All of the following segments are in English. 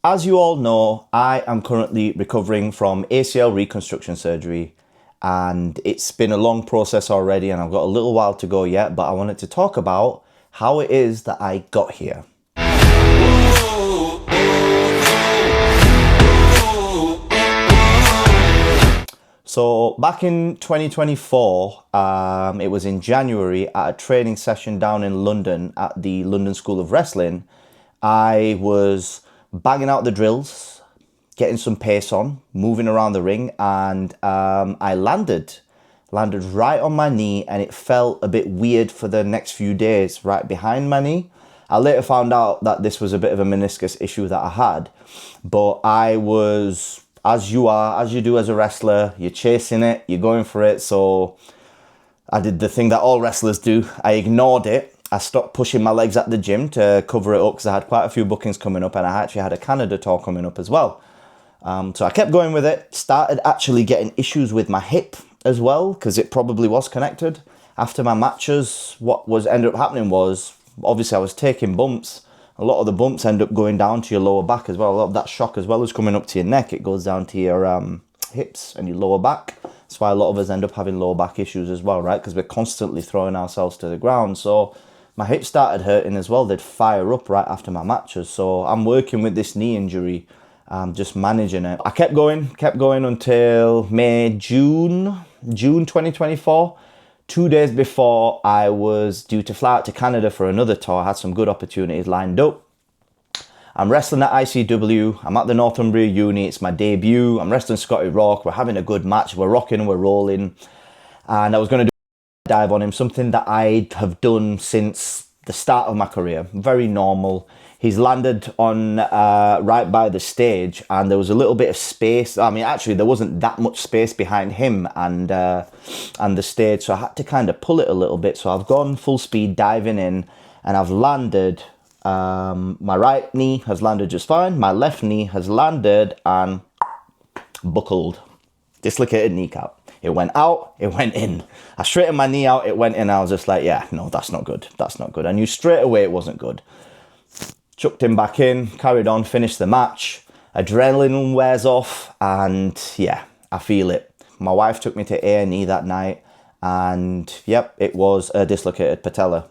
As you all know, I am currently recovering from ACL reconstruction surgery, and it's been a long process already and I've got a little while to go yet, but I wanted to talk about how it is that I got here. So back in 2024, it was in January at a training session down in London at the London School of Wrestling. I was banging out the drills, getting some pace on, moving around the ring, and I landed right on my knee, and it felt a bit weird for the next few days right behind my knee. I later found out that this was a bit of a meniscus issue that I had, but I was, as you do as a wrestler, you're chasing it, you're going for it. So I did the thing that all wrestlers do. I ignored it. I stopped pushing my legs at the gym to cover it up because I had quite a few bookings coming up, and I actually had a Canada tour coming up as well. So I kept going with it, started actually getting issues with my hip as well, because it probably was connected. After my matches, what ended up happening was, obviously I was taking bumps. A lot of the bumps end up going down to your lower back as well. A lot of that shock, as well as coming up to your neck, it goes down to your hips and your lower back. That's why a lot of us end up having lower back issues as well, right? Because we're constantly throwing ourselves to the ground. So my hips started hurting as well. They'd fire up right after my matches. So I'm working with this knee injury, just managing it. I kept going until June 2024. 2 days before I was due to fly out to Canada for another tour. I had some good opportunities lined up. I'm wrestling at ICW. I'm at the Northumbria Uni. It's my debut. I'm wrestling Scotty Rourke. We're having a good match. We're rocking, we're rolling. And I was going to do a dive on him, something that I have done since the start of my career. Very normal. He's landed on right by the stage, and there was a little bit of space. I mean, actually, there wasn't that much space behind him and the stage, so I had to kind of pull it a little bit. So I've gone full speed diving in, and I've landed. My right knee has landed just fine. My left knee has landed and buckled. Dislocated kneecap. It went out, it went in. I straightened my knee out, it went in. I was just like, yeah, no, that's not good. That's not good. I knew straight away it wasn't good. Chucked him back in, carried on, finished the match. Adrenaline wears off, and yeah, I feel it. My wife took me to A&E that night, and yep, it was a dislocated patella.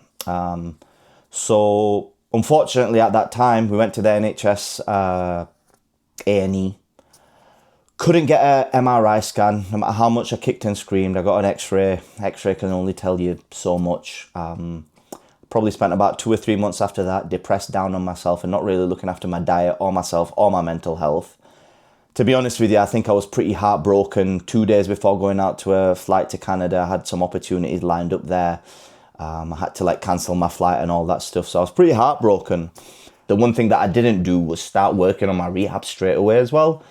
So unfortunately at that time, we went to the NHS A&E. Couldn't get an MRI scan, no matter how much I kicked and screamed. I got an X-ray. X-ray can only tell you so much. Probably spent about 2 or 3 months after that depressed, down on myself, and not really looking after my diet or myself or my mental health. To be honest with you, I think I was pretty heartbroken. 2 days before going out to a flight to Canada, I had some opportunities lined up there. I had to cancel my flight and all that stuff, so I was pretty heartbroken. The one thing that I didn't do was start working on my rehab straight away as well.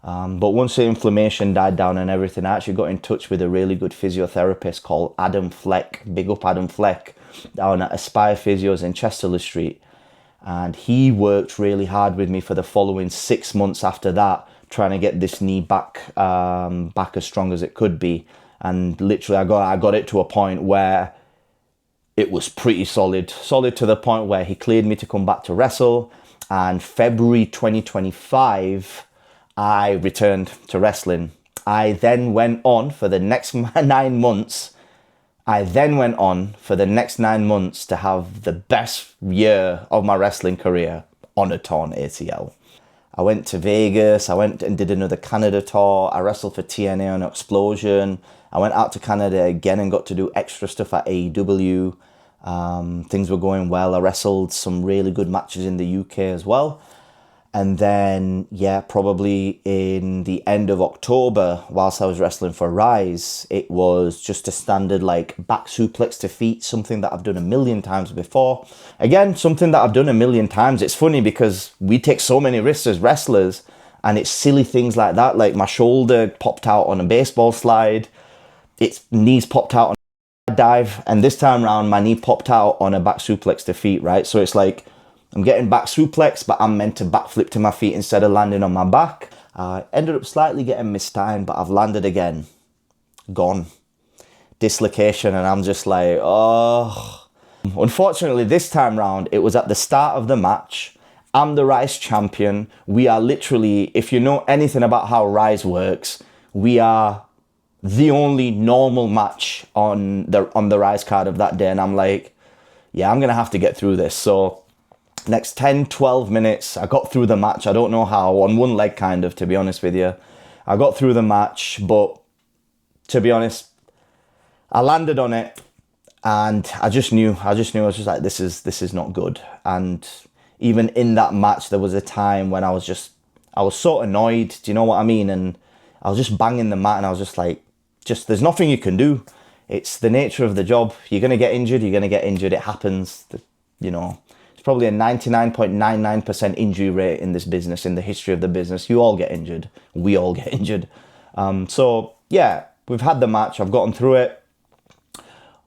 But once the inflammation died down and everything, I actually got in touch with a really good physiotherapist called Adam Fleck. Big up Adam Fleck, down at Aspire Physios in Chesterley Street. And he worked really hard with me for the following 6 months after that, trying to get this knee back as strong as it could be. And literally I got it to a point where it was pretty solid to the point where he cleared me to come back to wrestle. And February 2025, I returned to wrestling. I then went on for the next 9 months. To have the best year of my wrestling career on a torn ACL. I went to Vegas. I went and did another Canada tour. I wrestled for TNA on Explosion. I went out to Canada again and got to do extra stuff at AEW. Things were going well. I wrestled some really good matches in the UK as well. And then, yeah, probably in the end of October, whilst I was wrestling for Rise, it was just a standard back suplex to feet, something that I've done a million times before. Again, something that I've done a million times. It's funny because we take so many risks as wrestlers, and it's silly things like that. Like my shoulder popped out on a baseball slide, its knees popped out on a dive, and this time around, my knee popped out on a back suplex to feet, right? So it's like, I'm getting back suplex, but I'm meant to backflip to my feet instead of landing on my back. Ended up slightly getting mistimed, but I've landed again. Gone. Dislocation, and I'm just like, oh. Unfortunately, this time round, it was at the start of the match, I'm the Rise champion. We are literally, if you know anything about how Rise works, we are the only normal match on the Rise card of that day. And I'm like, yeah, I'm going to have to get through this. So next 10, 12 minutes, I got through the match. I don't know how, on one leg kind of, to be honest with you. I got through the match, but to be honest, I landed on it and I just knew, I was just like, this is not good. And even in that match, there was a time when I was so annoyed. Do you know what I mean? And I was just banging the mat and I was just like, there's nothing you can do. It's the nature of the job. You're going to get injured. It happens. It's probably a 99.99% injury rate in this business, in the history of the business. You all get injured. We all get injured. So yeah, we've had the match. I've gotten through it.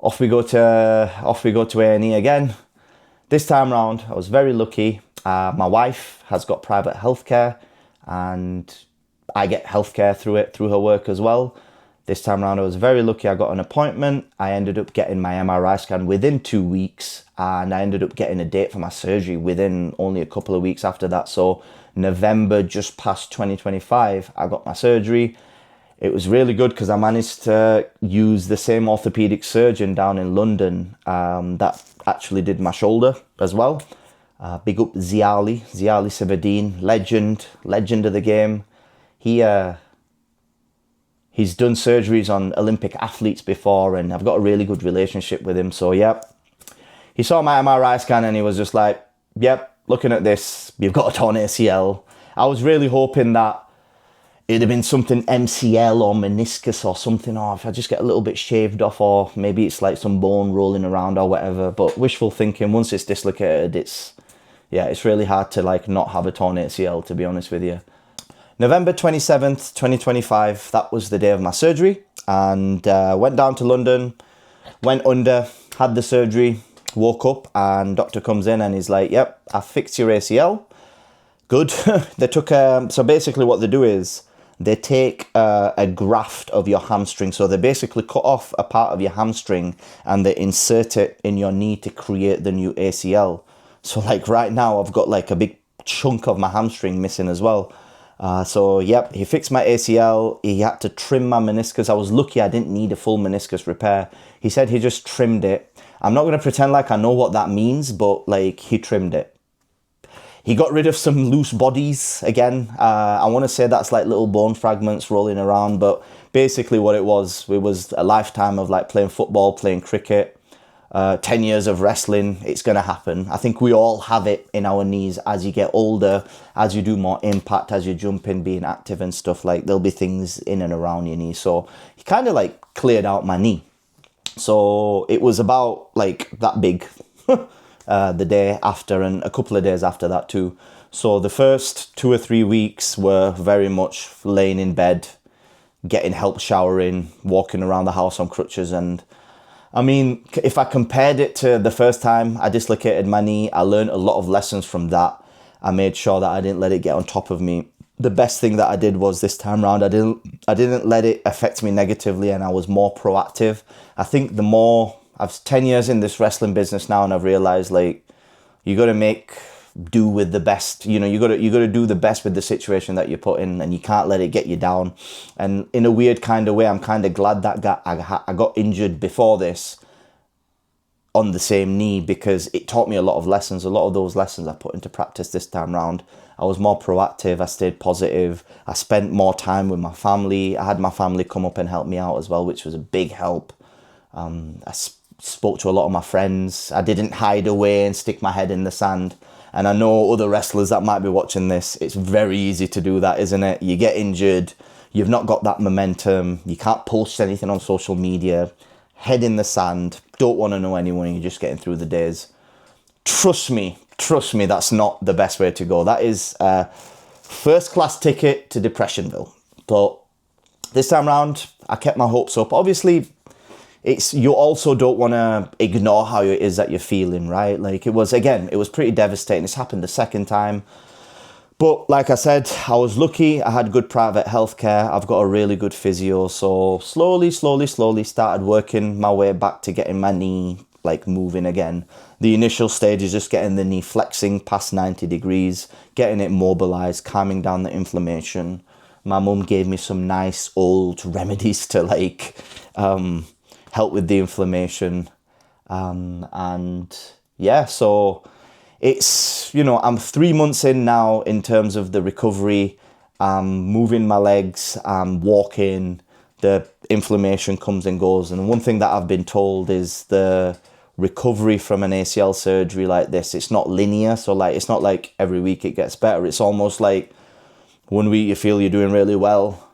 Off we go to A&E again. This time round, I was very lucky. My wife has got private healthcare, and I get healthcare through her work as well. This time around, I was very lucky. I got an appointment. I ended up getting my MRI scan within 2 weeks, and I ended up getting a date for my surgery within only a couple of weeks after that. So November, just past 2025, I got my surgery. It was really good because I managed to use the same orthopedic surgeon down in London that actually did my shoulder as well. Big up Ziali Sabadine, legend of the game. He's done surgeries on Olympic athletes before, and I've got a really good relationship with him. So, yep. He saw my MRI scan and he was just like, yep, looking at this, you've got a torn ACL. I was really hoping that it'd have been something MCL or meniscus or something, or if I just get a little bit shaved off, or maybe it's like some bone rolling around or whatever. But wishful thinking, once it's dislocated, it's really hard to like not have a torn ACL, to be honest with you. November 27th, 2025, that was the day of my surgery, and went down to London, went under, had the surgery, woke up, and doctor comes in and he's like, yep, I fixed your ACL. Good. They took, so basically what they do is they take a graft of your hamstring. So they basically cut off a part of your hamstring and they insert it in your knee to create the new ACL. So like right now, I've got like a big chunk of my hamstring missing as well. So yep, he fixed my ACL. He had to trim my meniscus. I was lucky I didn't need a full meniscus repair. He said he just trimmed it. I'm not going to pretend like I know what that means, but like he trimmed it. He got rid of some loose bodies again. I want to say that's like little bone fragments rolling around, but basically what it was a lifetime of like playing football, playing cricket, 10 years of wrestling. It's going to happen. I think we all have it in our knees as you get older, as you do more impact, as you jump in, being active and stuff. Like there'll be things in and around your knee. So he kind of like cleared out my knee. So it was about like that big the day after, and a couple of days after that too. So the first 2 or 3 weeks were very much laying in bed, getting help showering, walking around the house on crutches. And I mean, if I compared it to the first time I dislocated my knee, I learned a lot of lessons from that. I made sure that I didn't let it get on top of me. The best thing that I did was this time around, I didn't let it affect me negatively, and I was more proactive. I think the more, I've 10 years in this wrestling business now, and I've realized like, you got to make do with the best. You know, you got to do the best with the situation that you're put in, and you can't let it get you down. And in a weird kind of way, I'm kind of glad that I got injured before this on the same knee, because it taught me a lot of lessons. A lot of those lessons I put into practice this time round. I was more proactive. I stayed positive. I spent more time with my family. I had my family come up and help me out as well, which was a big help. I spoke to a lot of my friends. I didn't hide away and stick my head in the sand. And I know other wrestlers that might be watching this, it's very easy to do that, isn't it? You get injured, you've not got that momentum, you can't post anything on social media, head in the sand, don't want to know anyone, you're just getting through the days. Trust me, that's not the best way to go. That is a first-class ticket to Depressionville. But this time round, I kept my hopes up. Obviously, you also don't want to ignore how it is that you're feeling, right? Like it was pretty devastating. It's happened the second time. But like I said, I was lucky. I had good private healthcare. I've got a really good physio. So slowly started working my way back to getting my knee like moving again. The initial stage is just getting the knee flexing past 90 degrees, getting it mobilized, calming down the inflammation. My mum gave me some nice old remedies to like help with the inflammation. And yeah, so it's, you know, I'm 3 months in now in terms of the recovery. I'm moving my legs, I'm walking, the inflammation comes and goes. And one thing that I've been told is the recovery from an ACL surgery like this, it's not linear. So like, it's not like every week it gets better. It's almost like one week you feel you're doing really well,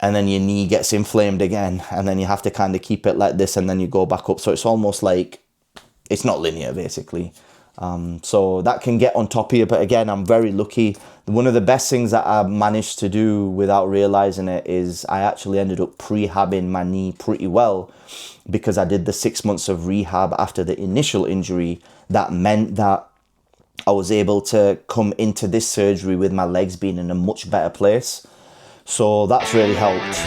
and then your knee gets inflamed again, and then you have to kind of keep it like this, and then you go back up. So it's almost like it's not linear, basically. So that can get on top of you. But again, I'm very lucky. One of the best things that I managed to do without realizing it is I actually ended up prehabbing my knee pretty well, because I did the 6 months of rehab after the initial injury. That meant that I was able to come into this surgery with my legs being in a much better place. So that's really helped.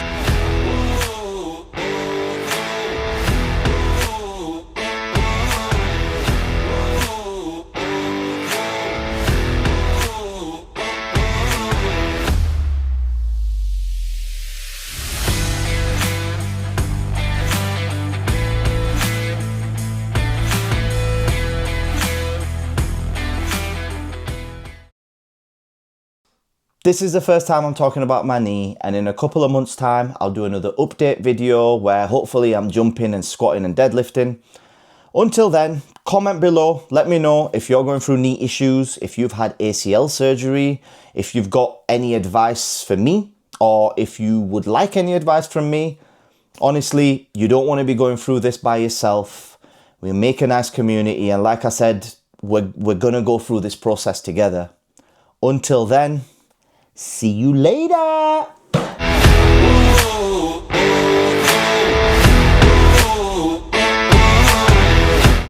This is the first time I'm talking about my knee, and in a couple of months' time, I'll do another update video where hopefully I'm jumping and squatting and deadlifting. Until then, comment below, let me know if you're going through knee issues, if you've had ACL surgery, if you've got any advice for me, or if you would like any advice from me. Honestly, you don't want to be going through this by yourself. We make a nice community, and like I said, we're gonna go through this process together. Until then, see you later.